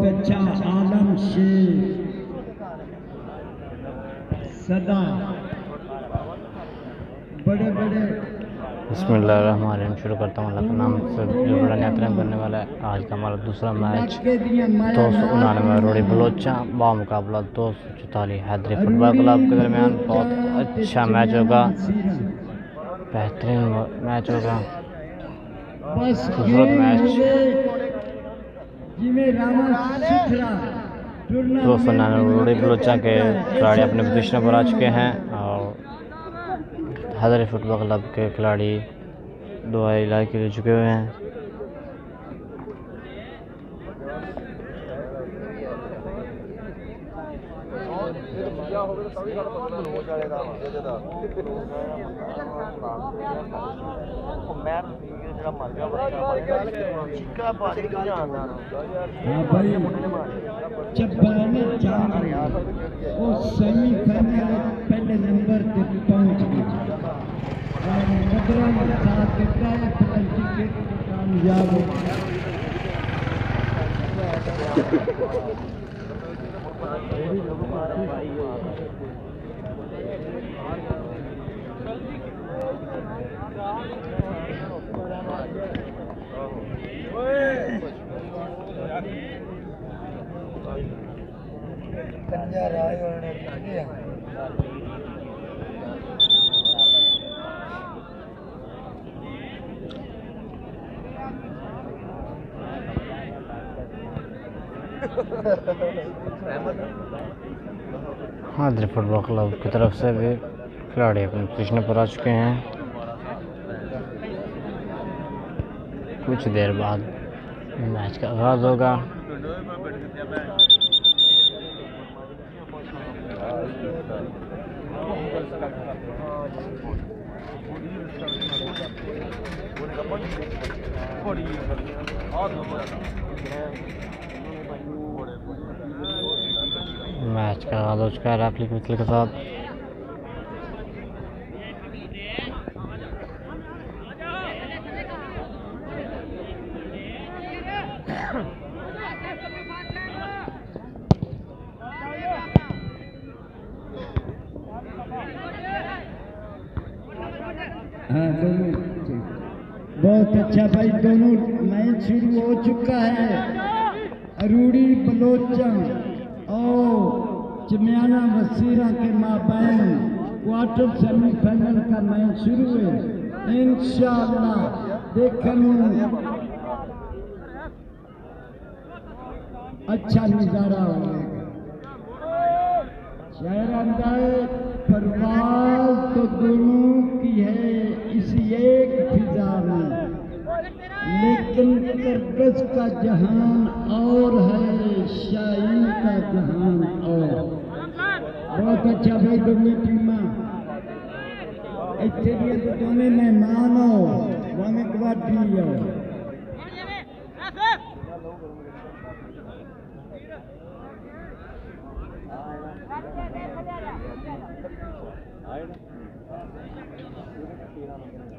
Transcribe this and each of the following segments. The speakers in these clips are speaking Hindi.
अच्छा आलम शेर सदा बड़े बड़े। बिस्मिल्लाहिर्रहमानिर्रहीम। शुरू करता हूँ अल्लाह के नाम से जो बड़ा नियंत्रण करने वाला है। आज का हमारा दूसरा मैच 299 रोड़ी बलोचा बामुकाबला 244 हैदरी फुटबॉल क्लब के दरमियान। बहुत अच्छा मैच होगा, बेहतरीन मैच होगा, खूबसूरत मैच। 299 रोड़ी बलोचा के खिलाड़ी अपने पोजीशन पर आ चुके हैं और हैदरी फुटबॉल क्लब के खिलाड़ी दुआ इलाही के लिए चुके हुए हैं। वो सेमीफाइनल पहले नंबर पे पहुंच गए। कामयाब हो हैदरी फुटबॉल क्लब की तरफ से भी खिलाड़ी अपने पोजीशन पर आ चुके हैं। कुछ देर बाद मैच का आगाज होगा। मैच का आगाज हो चुका है रेफरी के विस्ल के साथ। हाँ दोनों बहुत अच्छा भाई, दोनों मैच शुरू हो चुका है। अरूड़ी बलोचा और चमियाना वसीरा के माबैन क्वार्टर सेमीफाइनल का मैच शुरू है। इंशाअल्लाह देखने अच्छा नजारा होगा। शहर परवाज तो दोनों की है इसी एक फिजा में, लेकिन करकस का जहान और है, शाही का जहान और। बहुत अच्छा भाई दोनों टीमा इतने तो दोनों मेहमान हो वहां कबड्डी हो।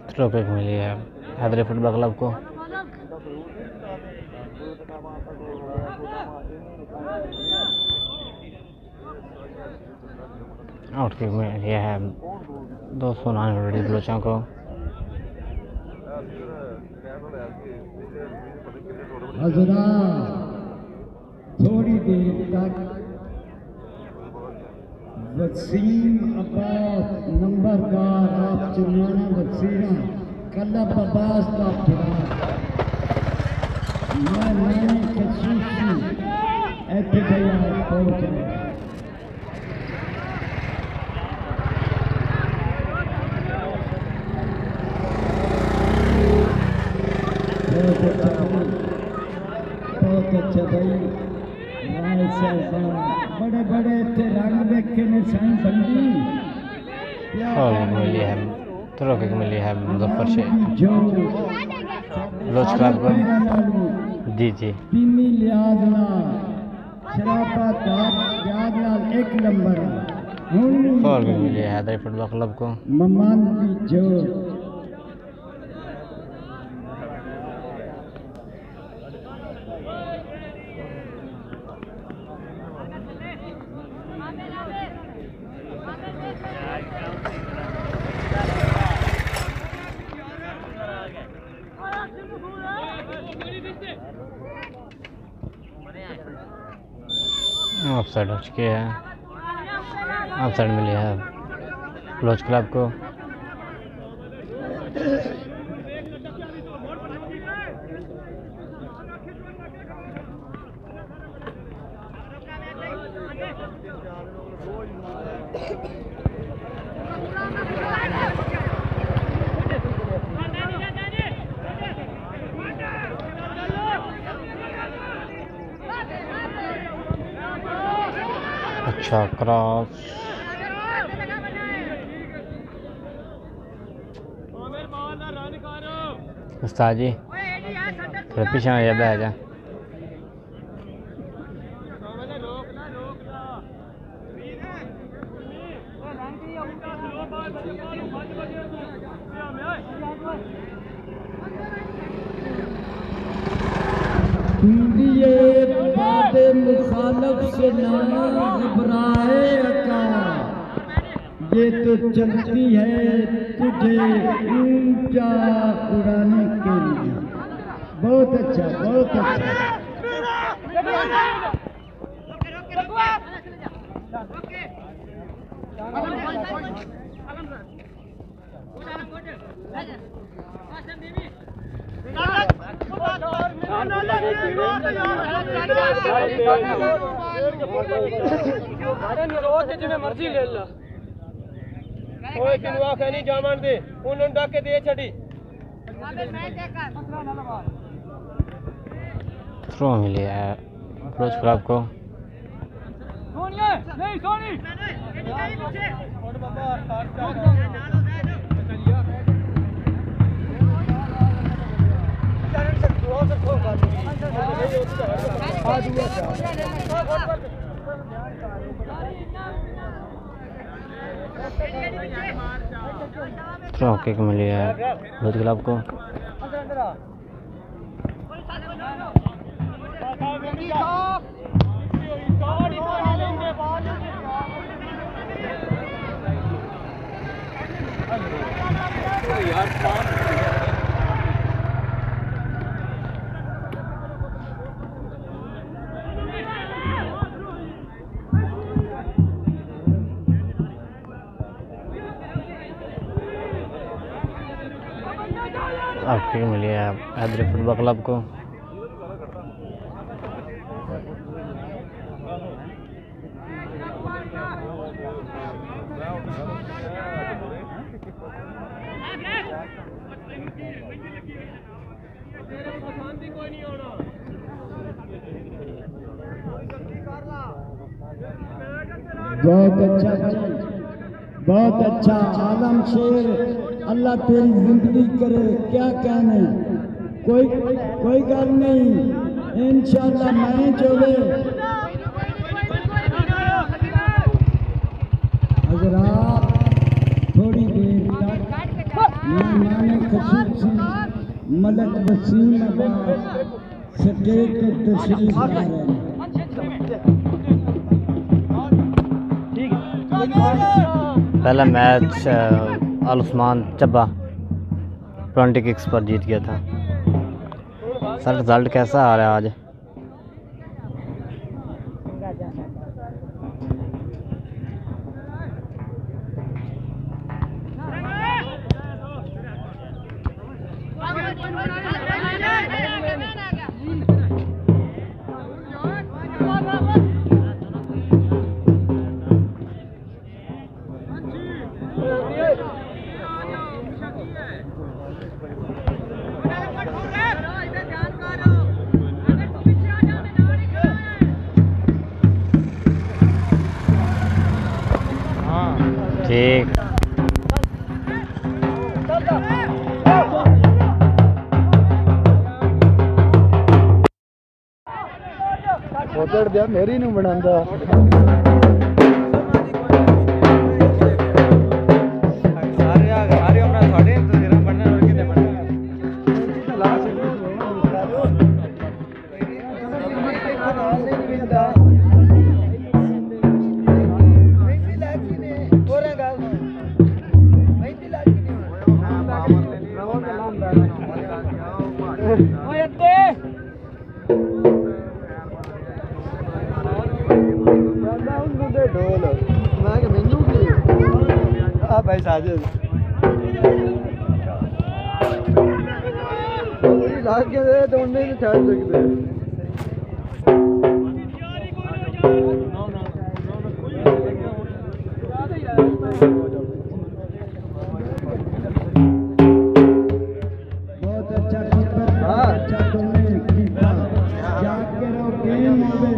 थ्रो किक मिली है हैदरी फुटबॉल क्लब को। आउट किक मिली है 299 रोड़ी बलोचा को। थोड़ी देर तक वसीम अब्बास नंबरदार आप चुनाना वसीरा कल्ला अब्बास का मैंने खसूसी ऐसे भैया पहुंच गए। बहुत अच्छा भाई बड़े बड़े रंग देखे ने साइन बंदी मिली है। थ्रो किक मिली है मुजफ्फर शेख बलोच क्लब को। जी जी तीनी लिहाज शराफत याद नाल एक नंबर फॉल मिली है हैदरी फुटबॉल क्लब को। ममान की जो ऑफसाइड हो चुकी है, ऑफसाइड मिली है बलोच क्लब को। अच्छा क्रॉस, उस्ताद जी थोड़ा पीछे आ जा, बैठ जा। बादे मुखालफ से ना घबराए अका, ये तो चलती है तुझे ऊंचा उड़ाने के लिए। बहुत अच्छा, बहुत अच्छा। जिमें मर्जी ले ला, ओए तेन आखे नहीं जामन दे, उन्होंने डाके दे छड़ी। थ्रो मिली है बलोच क्लब को। नहीं सोनी थ्रो किक मिली है बलोच क्लब को। अब किक मिली है हैदरी फुटबॉल क्लब को। बहुत अच्छा भाई, बहुत अच्छा। आलम शेर, अल्लाह तेरी जिंदगी करे, क्या कहने। कोई गल नहीं, इंशाअल्लाह मैं चले। अगर आप थोड़ी देर तक मेहमान खसूसी मलक वसीम अब्बास स्टेज पे तशरीफ ला रहे हैं। पहला मैच अल उस्मान चब्बा 20 किक्स पर जीत गया था। सर रिजल्ट कैसा आ रहा है आज? ठीक उधर दिया मेरी नहीं बनांदा। भाई साजिद लाग के दे तो नहीं छाड़ सकते बहुत अच्छा कीपर अच्छा तुमने कीपर याद करो गेम होवे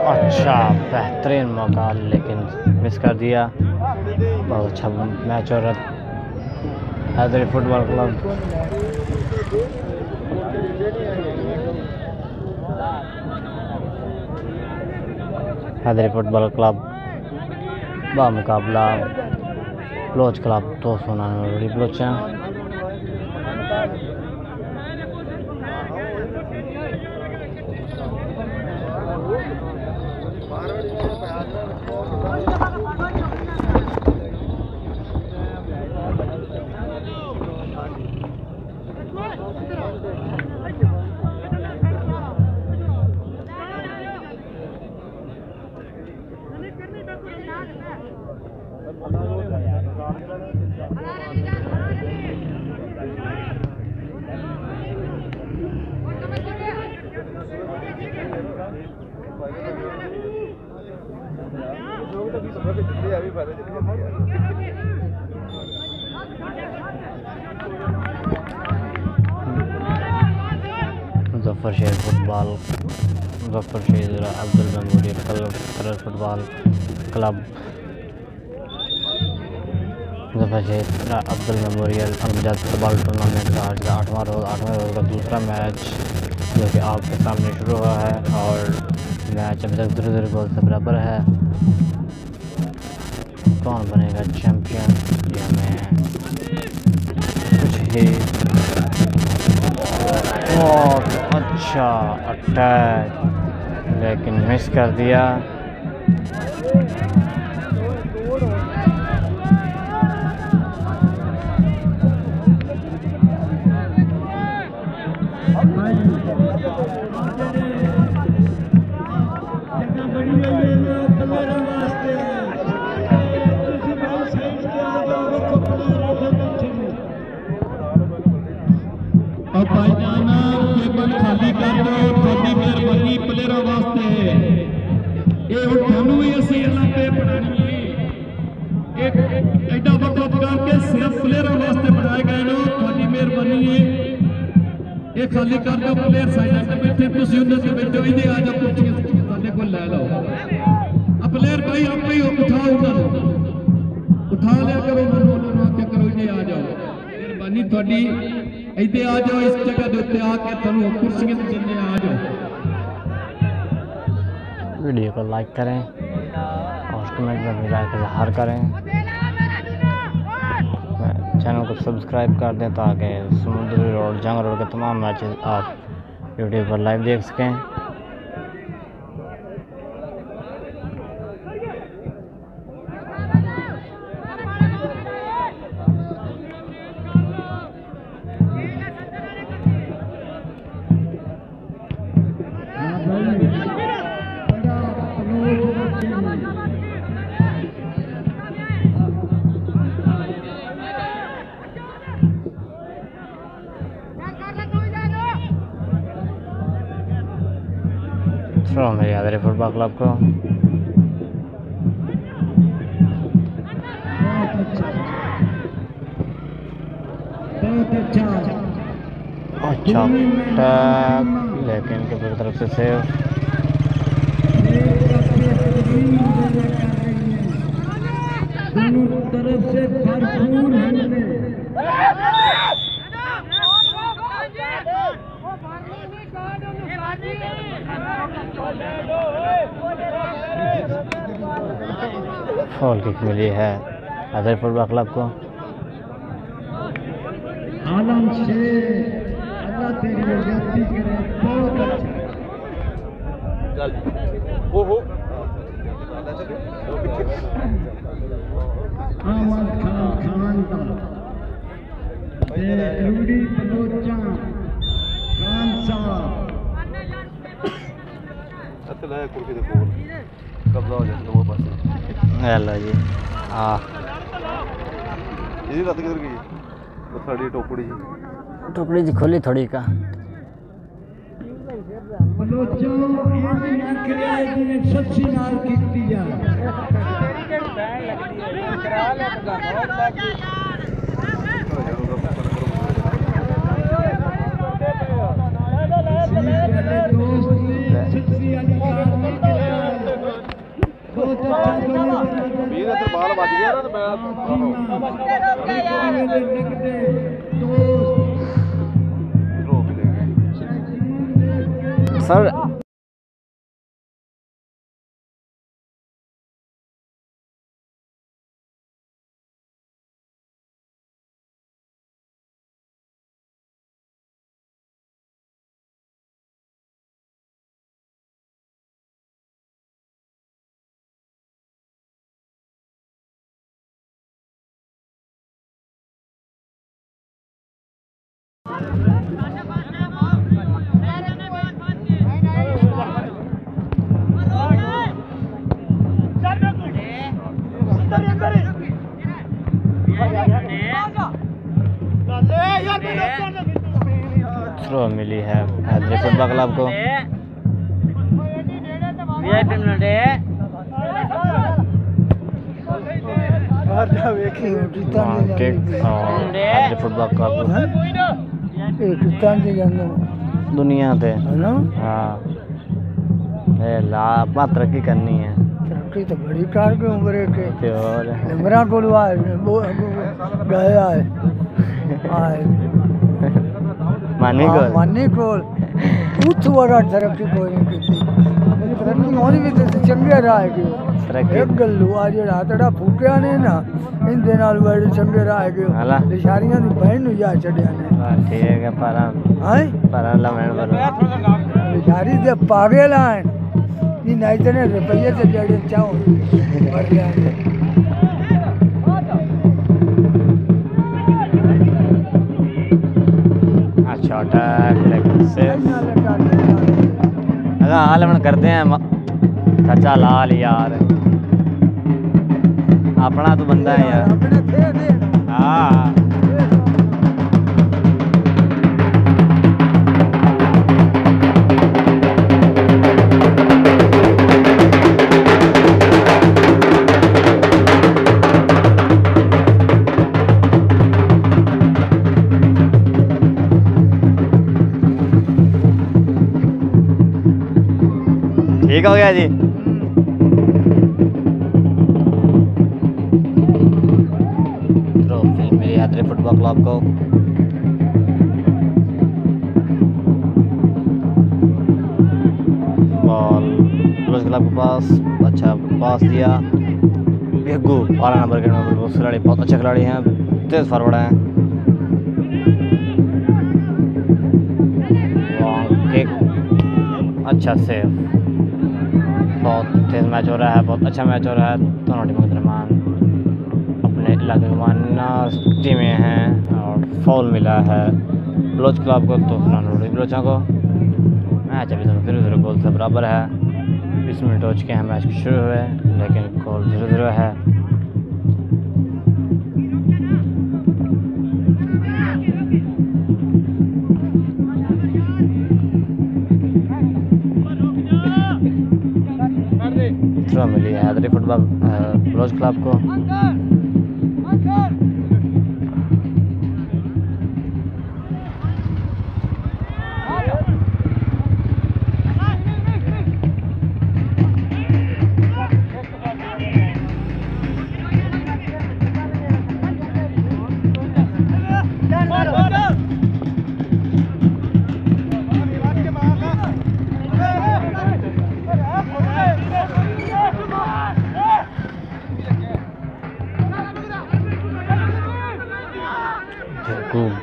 आज अच्छा बेहतरीन मौका लेकिन मिस कर दिया। बहुत अच्छा मैच हो रहा Haidari football club Haidari football club बामुकाबला बलोच क्लब 299 बलोचा। Muzaffarshahr football Muzaffarshahr Abdul memorial football club Muzaffarshahr Abdul memorial अनमजाद फुटबॉल टूर्नामेंट का आज का 8वां रोज़ का दूसरा मैच जो कि आपके सामने शुरू हुआ है और मैच अभी तक 0-0 गोल से बराबर है। कौन बनेगा चैंपियन या मैं कुछ ही बहुत अच्छा अटैक लेकिन मिस कर दिया। अब भाईजाना ये बल खाली कर दो थोड़ी मेहरबानी प्लेयरों वास्ते ये हुण थानू भी असीं इन्हां ते बनानी है एक एडा वक्त करके सिर्फ प्लेयरों वास्ते बनाए गए नो थोड़ी मेहरबानी है ये खाली कर दो प्लेयर साइडां ते बैठे तुसीं उन्हां ते बैठो इहदे आ जा कुर्सियां साडे कोल लै लो आ प्लेयर भाई आपे ही उठाओ उन्हां नूं उठा लिया करो उन्हां नूं आके करो इहदे आ जाओ मेहरबानी थोड़ी इधे आ जाओ इस जगह के उत्ते आके थानू कुर्सियां ते जिन्ने आ जाओ। वीडियो को लाइक करें और कमेंट में भी लाइक ज़रूर करें। चैनल को सब्सक्राइब कर दें ताकि समुद्री रोड जंग रोड के तमाम मैचेस आप यूट्यूब पर लाइव देख सकें। थ्रो मेरे हैदरी फुटबॉल क्लब को अच्छा टैग लेकिन इनके पूरी तरफ से सेव। दोनों तरफ से भरपूर फॉल किक मिली है हैदरी फुटबॉल क्लब को। आलम शेर अल्लाह तेरी इज्जत करे बहुत अच्छा ओहो अहमद खान ते रूडी बलोचा खान साहब लाया कुर्सी देखो कब्जा हो जाए वो पास हेलो जी हाँ ये रात किधर गई वो साड़ी टोकड़ी जी खोली थोड़ी का बलोचा ये ना करे जिन्हें सच्ची नाल कीती जा बाल बच गया ना सर थ्रो मिली है हैदरी फुटबॉल क्लब को। हैदरी फुटबॉल क्लब दुनिया थे हाँ ला तरक्की करनी है तरक्की तो बड़ी कार की उम्र के और इमरान को गया है मानी को कुछ बड़ा तरक्की कोई नहीं की तरक्की होनी भी तो चंगे राह की एक गल्लू आ जेड़ा हाथड़ा फूकिया ने ना इन दे नाल बड़े चंगे राह की लिशारियां दी बहन नु जा छड़िया ने ठीक है पर लमण पर लिशारी दे पागल आन नी नहीं तने रुपये से जड़े चाहो मर गया छोटा से हाल हम करते हैं चाचा लाल यार अपना तो बंदा है यार हाँ ठीक हो गया जी। ट्रॉफी मेरी हैदरी फुटबॉल क्लब को बॉल क्लब के पास अच्छा पास दिया बेगू 12 नंबर के खिलाड़ी बहुत अच्छे खिलाड़ी हैं तेज फॉरवर्ड हैं अच्छा सेव बहुत तेज मैच हो रहा है बहुत अच्छा मैच हो रहा है दोनों टीमों के दरमियान अपने इलाके के माना टीमें हैं और फॉल मिला है बलोच क्लब को तो फिलहाल बलोचा को मैच अभी तक 0-0 गोल से बराबर है 20 मिनट हो चुके हैं मैच शुरू हुए लेकिन गोल 0-0 है। थ्रो मिली है हैदरी फुटबॉल बलोच क्लब को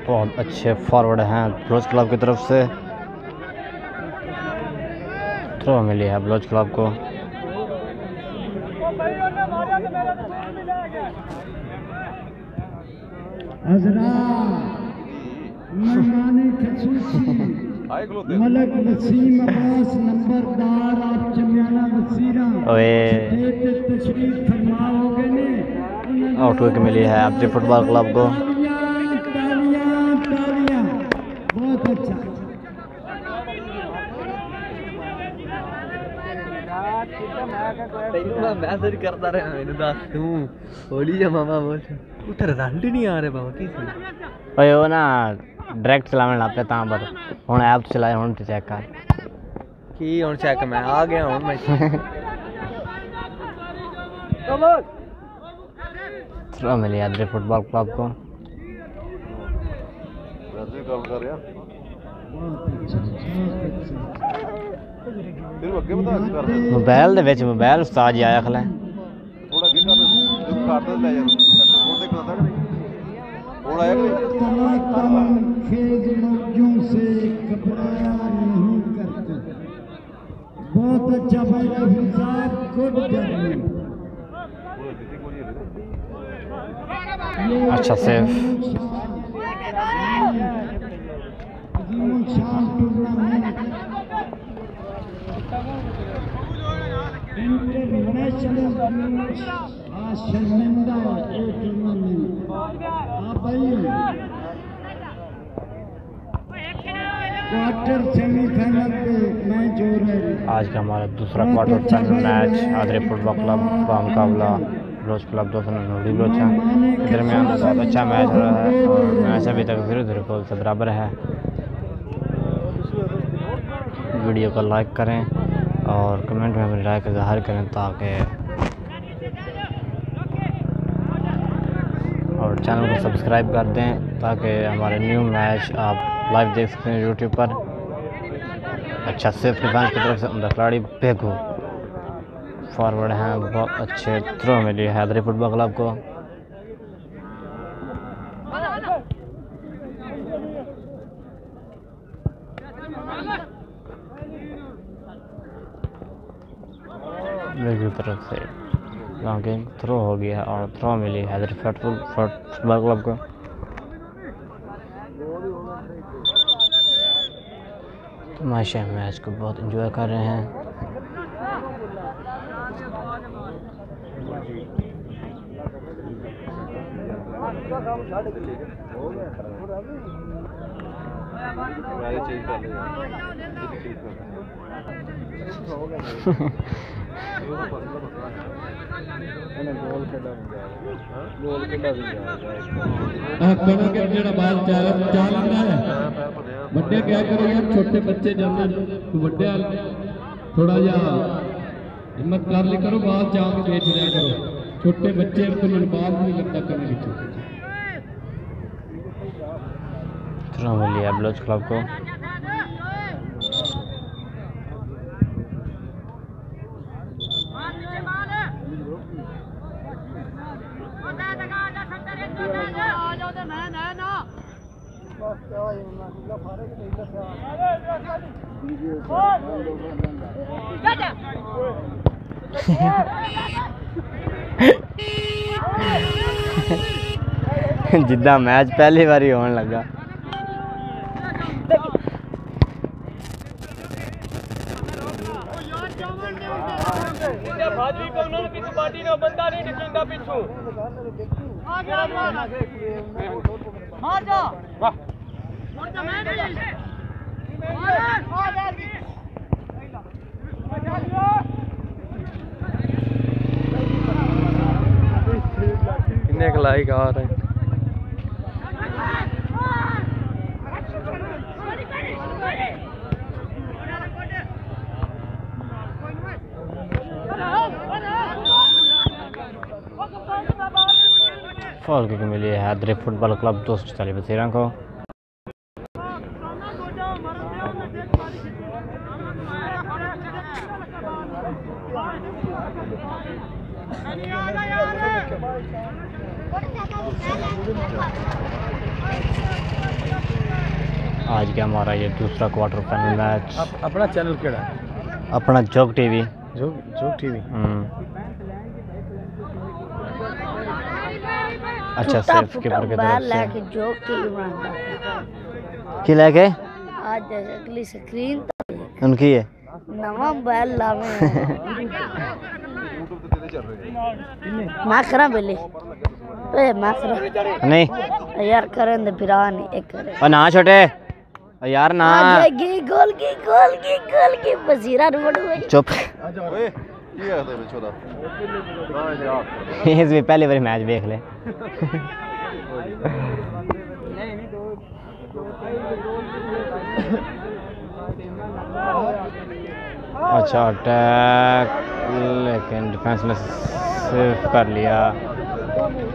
बहुत अच्छे फॉरवर्ड हैं बलोच क्लब की तरफ से थ्रो मिली है बलोच क्लब को आए खलोते मलक वसीम अब्बास नंबरदार आप चमियाना वसीरा ओए तशरीफ फरमाओगे ने आउटविक मिली है आपके फुटबॉल क्लब को। तालियां बहुत अच्छा मैसेज करता रहा मैंने दस तू होली जा मामा बोल उधर रिजल्ट ही नहीं आ रहे बाबा की ओए वो ना डायरेक्ट चलाने लग पे तां पर हुन ऐप चलाए हुन ते चेक कर की हुन चेक मैं आ गया हुन मैं थ्रो मिली है फुटबॉल क्लब को। वैसे कॉल कर रहा तेरे ਅੱਗੇ ਬਤਾ ਕੀ ਕਰਦਾ मोबाइल दे विच मोबाइल उस्ताद जी आया खले ਥੋੜਾ ਅੱਗੇ ਕਰ ਜੋ ਕਾਟਦਾ ਲੈ ਜਾ ਅੱਗੇ ਫੋਨ ਤੇ ਕਰਦਾ ਕਿ ਨਹੀਂ ਹੁਣ ਆਇਆ ਕਿ तमाम खेज मौजों से घबराया नहीं करते बहुत अच्छा भाई रफी साहब गुड जजमेंट अच्छा सेव इंटरनेशनल शर्मिंदा टूर्नामेंट क्वार्टर सेमीफाइनल पे मैच हो रहे हैं। आज का हमारा दूसरा क्वार्टर फाइनल मैच आदरे फुटबॉल क्लब का मुकाबला ब्लोच क्लब 290 ब्लोचा के दरमियान बहुत अच्छा मैच हो रहा है और मैच अभी तक 0-0 गोल से बराबर है। वीडियो को लाइक करें और कमेंट में अपनी राय का इज़हार करें ताकि और चैनल को सब्सक्राइब कर दें ताकि हमारे न्यू मैच आप लाइव देख सकते हैं यूट्यूब पर। अच्छा सिर्फ डिफेंस की तरफ से उमदा खिलाड़ी बेगू फॉरवर्ड हैं बहुत अच्छे थ्रो मिली है हैदरी फुटबॉल क्लब को। बेगू की तरफ से लॉन्गिंग थ्रो हो गया है और थ्रो मिली है हैदरी फुटबॉल क्लब को। माशा मैच को बहुत एंजॉय कर रहे हैं। चेंज कर ले ਜਿਹੜਾ ਬਾਲ ਚਾਲ ਲੈਂਦਾ ਹੈ ਵੱਡੇ ਕਿਆ ਕਰੋ ਯਾਰ ਛੋਟੇ ਬੱਚੇ ਜਾਂਦੇ ਵੱਡੇ ਥੋੜਾ ਜਿਹਾ हिम्मत कर ली करो बाल चाल के बेच दिया करो छोटे बच्चे तो बाल नहीं लगता करने की थ्रो मिली है ब्लोच क्लब को। जिद्दां मैच पहली बारी होने लगा। भाजी को उन्होंने किसी पार्टी ने बंदा नहीं डिफेंडर पीछू आ गया मार जा वाह मोड़ जा मैं नहीं कितने का लाइक आ रहे हैं। फॉल किक मिली है हैदरी फुटबॉल क्लब 240 बसीरा को। आज का हमारा ये दूसरा क्वार्टर फाइनल मैच। अपना चैनल केड़ा अपना जोग टीवी। जोग टीवी अच्छा सेफ कीपर की तरफ से लेके जो की बनाता की लेके आज अगली स्क्रीन उनकी है नवा बैल लावे YouTube ਤੇ ਚੱਲ ਰਹੇ मैं करा बेले ए मैं करा नहीं यार करें दे फिरा नहीं एक करे और ना छोटे और यार ना गोल की बजीरा रोड हुई चुप ਓਏ ਕੀ ਕਰਦਾ ਵਿੱਚ ਉਹਦਾ ਹਾਂ ਯਾਰ इस भी पहली बार मैच देख ले अच्छा अटैक लेकिन डिफेंस ने सेव कर लिया।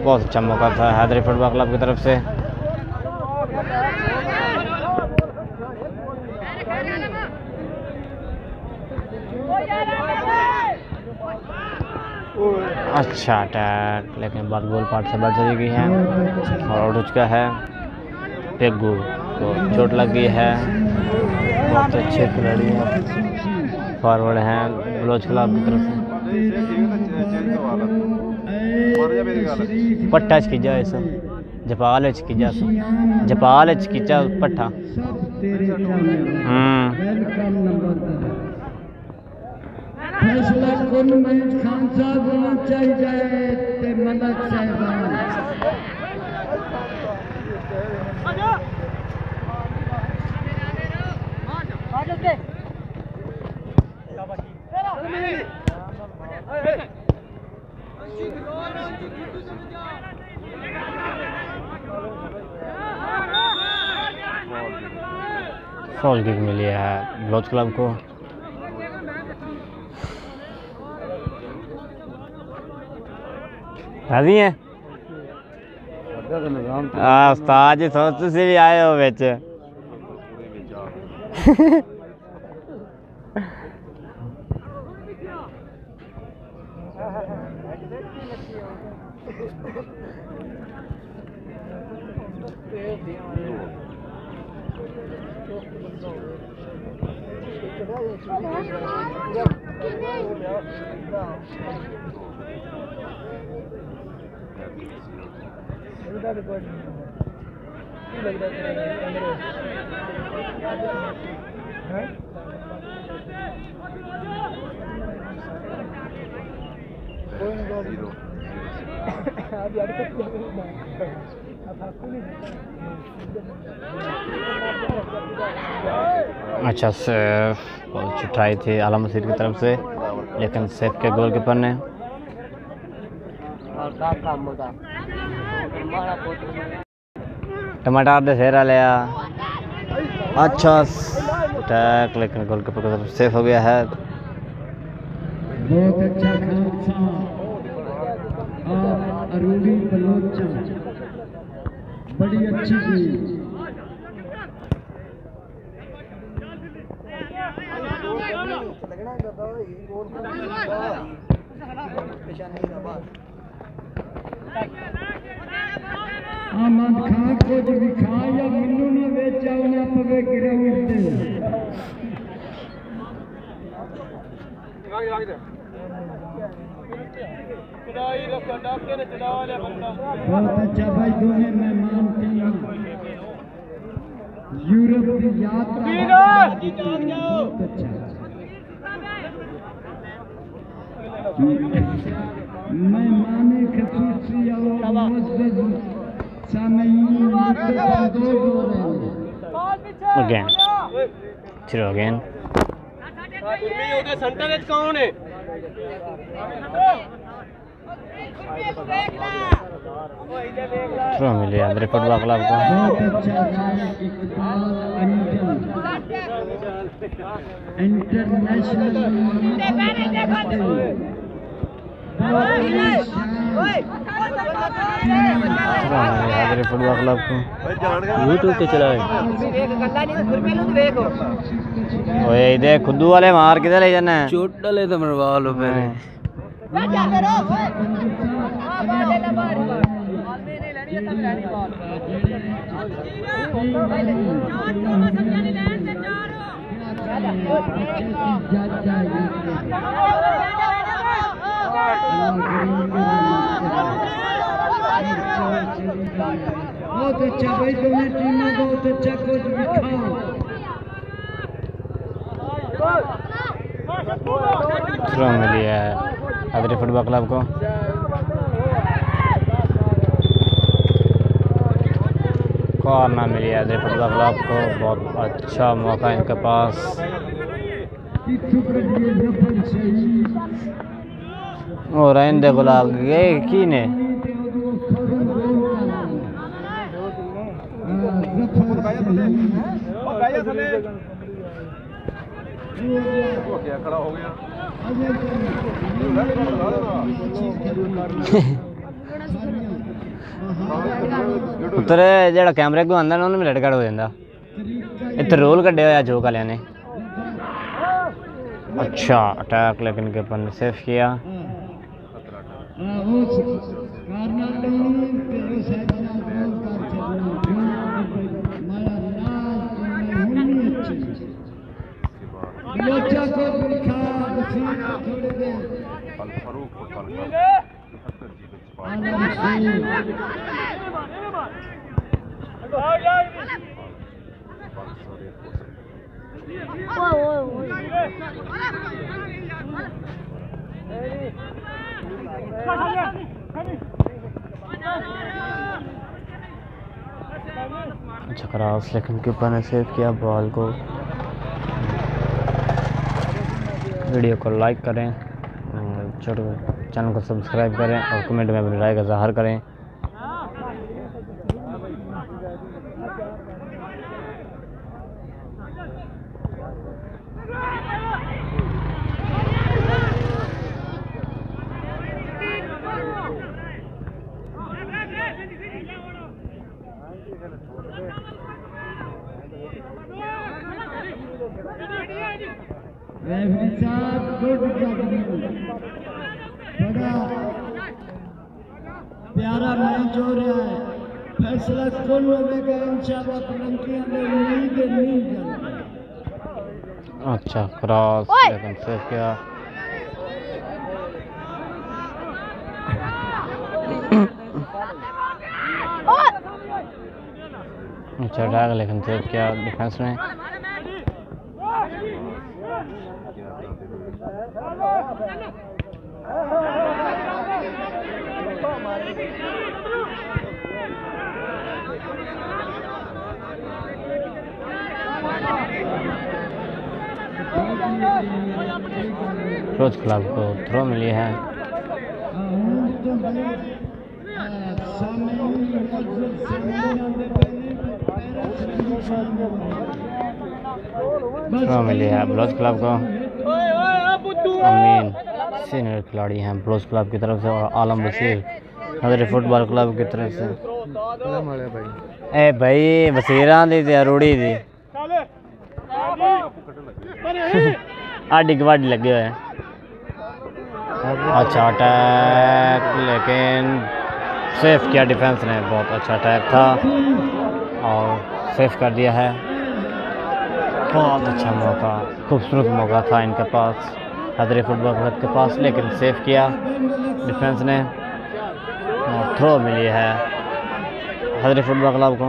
बहुत अच्छा मौका था हैदरी फुटबॉल क्लब की तरफ से। अच्छा अटैक लेकिन बात गोल पार्ट से बच चली गई है और आउट हो चुका है। पेगू को चोट लग गई है। बहुत अच्छे खिलाड़ी हैं, फॉरवर्ड हैं बलोच क्लब की तरफ से। पट्टा खिंचा इस जपाल खिंचा जपाल खिंचा पट्ठा। फैसला कौन मयूर खान साहब होना चाहिए ते मलक साहबान फॉल किक मिली है बलोच क्लब को। राजी है उस्ताद जी सोच तुसी भी आए हो बिच। अच्छा सेफ बहुत छुटाई थी आला मसीद की तरफ से लेकिन सेफ के गोलकीपर ने। टमाटर दे सेरा लिया। अच्छा अटैक लेकिन गोलकीपर की तरफ सेफ हो गया है। बहुत अच्छा खालसा और अरूरी बलोचा बड़ी अच्छी गेंद। आमद खान को जो दिखा या मिन्नू ने बेचा उन्हें पवे ग्राउंड पे। बहुत अच्छा भाई दोनों मेहमान टीम यूरोप की यात्रा बहुत अच्छा। मेहमान खसूसी और मुअज़्ज़ज़ सामीईन again throw again थ्रो मिली हैदरी फुटबॉल क्लब को। बहुत अच्छा गायक इकबाल अंजन इंटरनेशनल हैदरी फुटबॉल क्लब को यूट्यूब पे चलाए। ओए इधर खुदू वाले मार किधर ले जाना है? चोट डाले तो मरवा लो पहले। बहुत अच्छा भाई, दोनों टीमें बहुत अच्छा कुछ दिखाओ। थ्रो मिली है हैदरी फुटबॉल क्लब को। कॉर्नर मिली है हैदरी फुटबॉल क्लब को। बहुत अच्छा मौका इनके पास। और आइंदे गुलाब गए की ने खड़ा हो गया। उतरे जेड़ा कैमरे को आंदा ना उन्हें रेड कार्ड हो जाता। इतने रोल कड्डे होया जोक वाले ने। अच्छा अटैक लेकिन के अपन ने सेफ किया। अच्छा क्रॉस लेकिन कीपर ने सेव किया बॉल को। वीडियो को लाइक करें, चैनल को सब्सक्राइब करें और कमेंट में अपनी राय का इज़हार करें। रेफरी साहब गुड जजमेंट, बड़ा प्यारा मैच हो रहा है। फैसला कौन होगा इंशाल्लाह तुरंत नहीं जाना। अच्छा क्रॉस लेकिन सेव किया। अच्छा अटैक लेकिन सेव किया डिफेंस ने। रोज क्लब को थ्रो मिली है। थ्रो मिली है ब्लूज क्लब को। अमीन सीनियर खिलाड़ी हैं ब्लूज क्लब की तरफ से और आलम बशीर हैदरी फुटबॉल क्लब की तरफ से। ए भाई बसीरा दी ते रूड़ी दी आड़ी गवाड़ी लगे हुए हैं। अच्छा अटैक लेकिन सेफ किया डिफेंस ने। बहुत अच्छा अटैक था और सेफ कर दिया है। बहुत अच्छा मौका, खूबसूरत मौका था इनके पास हैदरी फुटबॉल क्लब के पास, लेकिन सेफ किया डिफेंस ने और थ्रो मिली है हैदरी फुटबॉल क्लब को।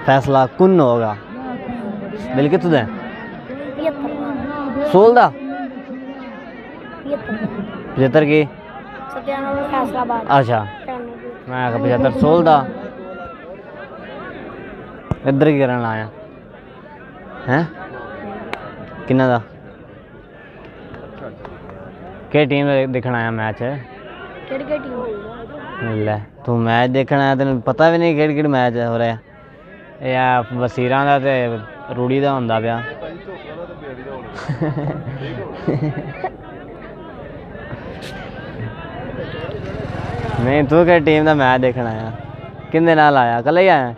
फैसला कुन होगा बिल कितने दें 16 75 की। अच्छा मैं 75 16 इधर की करना आया हैं किन्ना दा के टीम देखना आया मैच है। ले तू मैच देखना आया तेन पता भी नहीं केड़ी मैच हो रहा है या वसीरा दा ते रूड़ी दा हुंदा पिया। नहीं तू के टीम दा मैच देखना आया किंदे नाल आया कल ही आया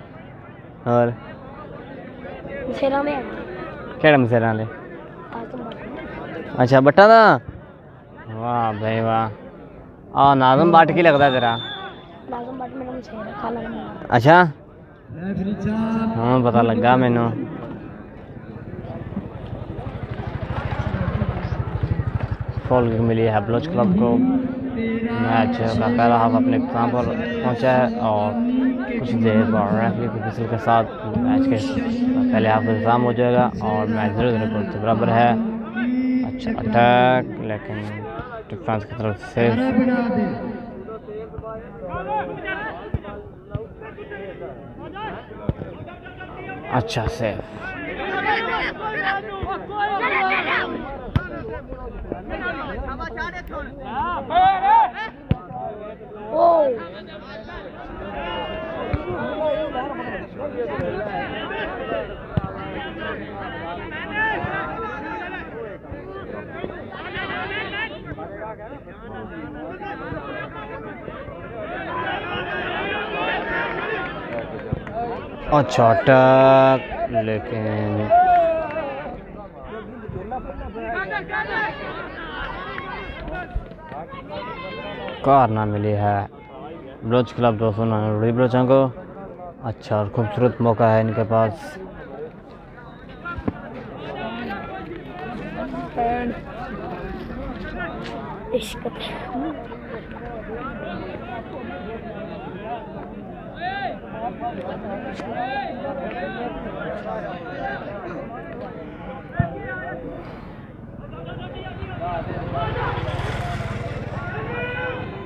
और केड़ा मसेरा ले। अच्छा बट्टा दा वाह भाई वाह। नाज़म बाट की लगता तेरा। अच्छा हाँ पता लगा मैनू। फॉल मिली है ब्लूज क्लब को। मैच का पहला हाफ अपने इख्तिताम पर पहुंचा है और कुछ देर बाद रेफरी की विसल के साथ मैच के पहले हाफ का इख्तिताम हो जाएगा और मैच 0-0 से बराबर है। अच्छा अटैक, लेकिन डिफेंस की तरफ से अच्छा सेव। अच्छा अटैक, लेकिन कार ना मिली है बलोच क्लब 299 रोड़ी बलोचा को। अच्छा और खूबसूरत मौका है इनके पास।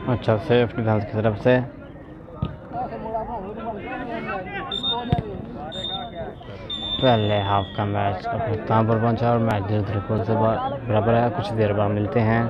अच्छा सेफ डिफेंस की तरफ से। पहले हाफ का मैच अपने इख्तिताम पर पहुंचा और मैच 0-0 से बराबर है। कुछ देर बाद मिलते हैं।